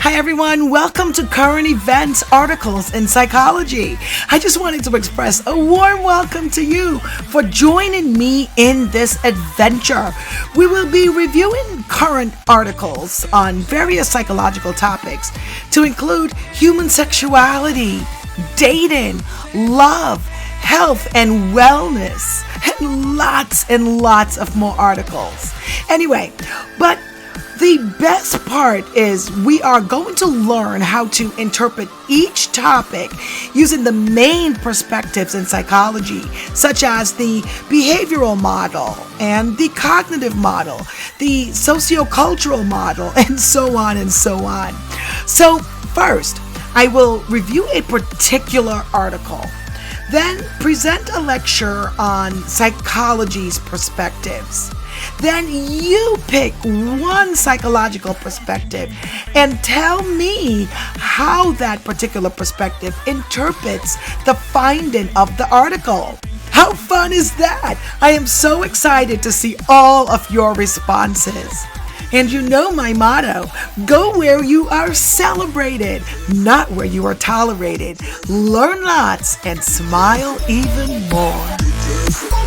Hi everyone, welcome to Current Events Articles in Psychology. I just wanted to express a warm welcome to you for joining me in this adventure. We will be reviewing current articles on various psychological topics to include human sexuality, dating, love, health and wellness, and lots of more articles. Anyway, but the best part is we are going to learn how to interpret each topic using the main perspectives in psychology, such as the behavioral model and the cognitive model, the socio-cultural model, and so on and so on. So first, I will review a particular article, then present a lecture on psychology's perspectives. Then you pick one psychological perspective and tell me how that particular perspective interprets the finding of the article. How fun is that? I am so excited to see all of your responses. And you know my motto, go where you are celebrated, not where you are tolerated. Learn lots and smile even more.